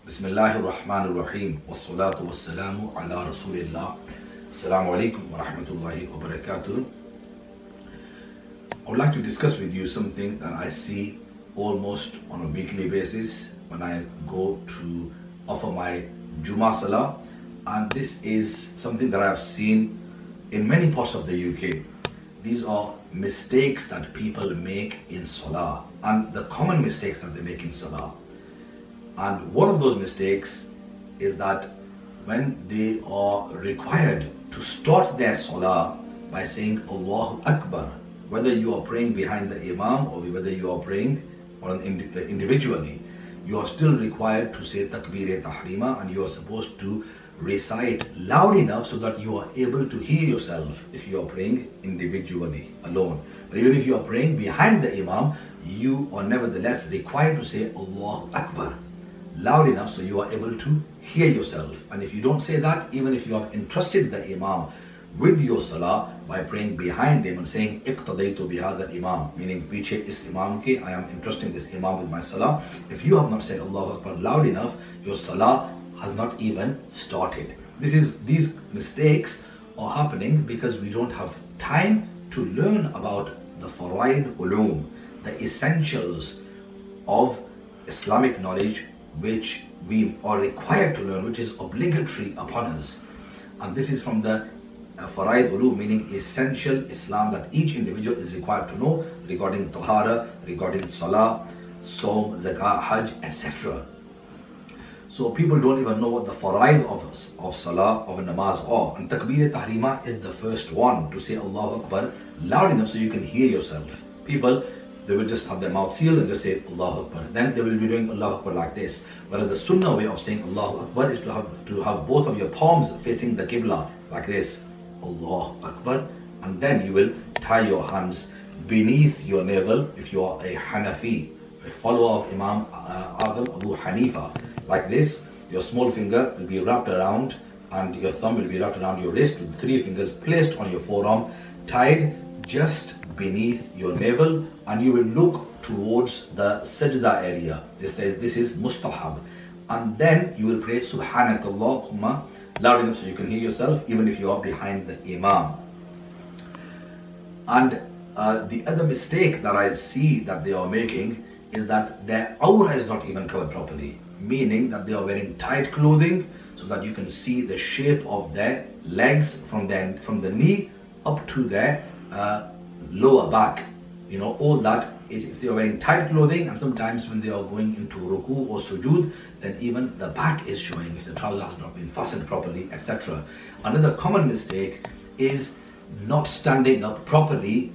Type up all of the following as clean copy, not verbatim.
Bismillahir Rahmanir Rahim. Wassalatu wassalamu ala Rasulillah. Assalamu alaikum wa rahmatullahi wa barakatuh. I would like to discuss with you something that I see almost on a weekly basis when I go to offer my Jummah Salah, and this is something that I have seen in many parts of the UK. These are mistakes that people make in Salah, and the common mistakes that they make in Salah. And one of those mistakes is that when they are required to start their Salah by saying Allahu Akbar, whether you are praying behind the Imam or whether you are praying individually, you are still required to say Takbir-e-Tahrima, and you are supposed to recite loud enough so that you are able to hear yourself if you are praying individually, alone. But even if you are praying behind the Imam, you are nevertheless required to say Allahu Akbar loud enough so you are able to hear yourself. And if you don't say that, even if you have entrusted the Imam with your Salah by praying behind him and saying Iqtadaytu bihadha Imam, meaning piche is Imam ke, I am entrusting this Imam with my Salah, if you have not said Allahu Akbar loud enough, your Salah has not even started. These mistakes are happening because we don't have time to learn about the faraid ulum, the essentials of Islamic knowledge, which we are required to learn, which is obligatory upon us. And this is from the faraid ulum, meaning essential Islam that each individual is required to know regarding tahara, regarding salah, saum, zakah, hajj, etc. So people don't even know what the faraid of salah, of namaz are. And Takbir-e-Tahrima is the first one, to say Allahu Akbar loud enough so you can hear yourself. People, they will just have their mouth sealed and just say Allahu Akbar. Then they will be doing Allahu Akbar like this. Whereas the sunnah way of saying Allahu Akbar is to have both of your palms facing the Qibla like this, Allahu Akbar, and then you will tie your hands beneath your navel if you are a Hanafi, a follower of Imam Azam Abu Hanifa. Like this, your small finger will be wrapped around and your thumb will be wrapped around your wrist with 3 fingers placed on your forearm, tied just beneath your navel, and you will look towards the sajda area. This is mustahab. And then you will pray Subhanakallahumma loud enough so you can hear yourself, even if you are behind the Imam. And the other mistake that I see that they are making is that their awrah is not even covered properly, meaning that they are wearing tight clothing so that you can see the shape of their legs from the knee up to their lower back. You know, all that, if they are wearing tight clothing, and sometimes when they are going into ruku or sujood, then even the back is showing if the trouser has not been fastened properly, etc. Another common mistake is not standing up properly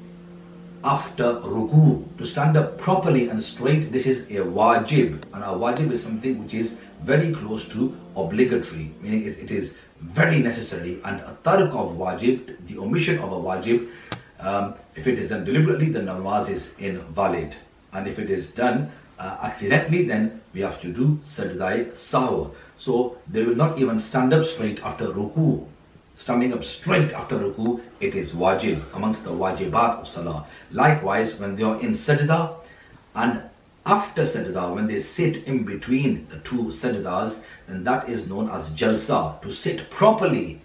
after ruku. To stand up properly and straight, this is a wajib, and a wajib is something which is very close to obligatory, meaning it is very necessary. And a tark of wajib, the omission of a wajib, if it is done deliberately, the namaz is invalid, and if it is done accidentally, then we have to do sajdai sahw. So they will not even stand up straight after ruku. Standing up straight after ruku, it is wajib, amongst the wajibat of salah. Likewise, when they are in sajda and after sajda, when they sit in between the two sajdas, then that is known as jalsa, to sit properly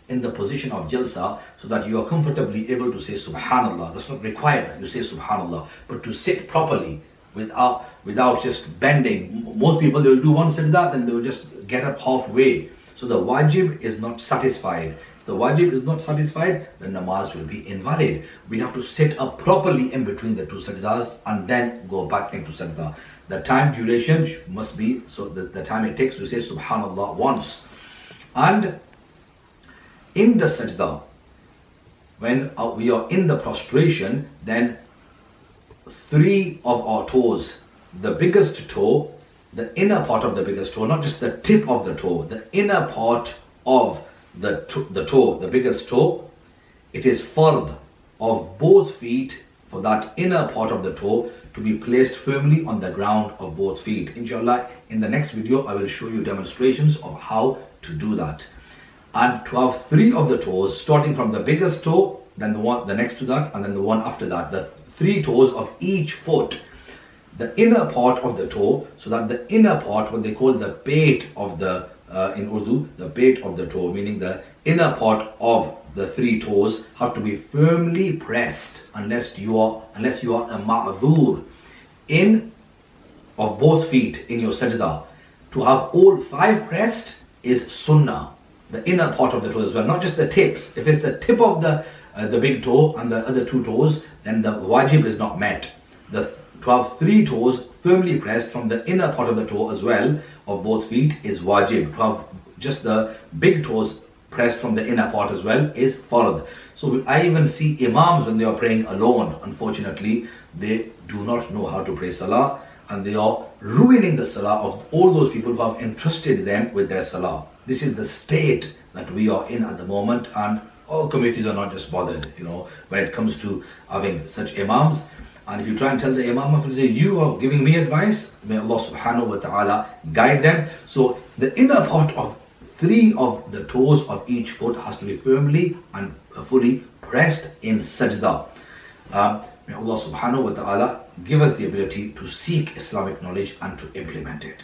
in the position of jalsa so that you are comfortably able to say subhanallah. That's not required that you say subhanallah, but to sit properly without just bending. Most people, they will do one sajda, then they will just get up halfway. So the wajib is not satisfied. If the wajib is not satisfied, the namaz will be invalid. We have to sit up properly in between the two sajdas and then go back into sajda. The time duration must be, so the time it takes to say subhanallah once. And in the sajda, when we are in the prostration, then 3 of our toes, the biggest toe, the inner part of the biggest toe, not just the tip of the toe, the inner part of the toe, the biggest toe, it is fard of both feet for that inner part of the toe to be placed firmly on the ground of both feet. Inshallah, in the next video, I will show you demonstrations of how to do that. And to have 3 of the toes, starting from the biggest toe, then the next to that, and then the one after that, the 3 toes of each foot the inner part of the toe, so that the inner part, what they call the pate of the, in Urdu, the pate of the toe, meaning the inner part of the three toes have to be firmly pressed, unless you are a ma'dhur in of both feet in your sajda. To have all five pressed is sunnah, the inner part of the toe as well, not just the tips. If it's the tip of the big toe and the other two toes, then the wajib is not met. To have three toes firmly pressed from the inner part of the toe as well of both feet is wajib. To have just the big toes pressed from the inner part as well is fard. So I even see imams when they are praying alone, unfortunately, they do not know how to pray salah, and they are ruining the salah of all those people who have entrusted them with their salah. This is the state that we are in at the moment, and all communities are not just bothered, when it comes to having such imams. And if you try and tell the imam, if you say, you are giving me advice, may Allah subhanahu wa ta'ala guide them. So the inner part of three of the toes of each foot has to be firmly and fully pressed in sajda. May Allah subhanahu wa ta'ala give us the ability to seek Islamic knowledge and to implement it.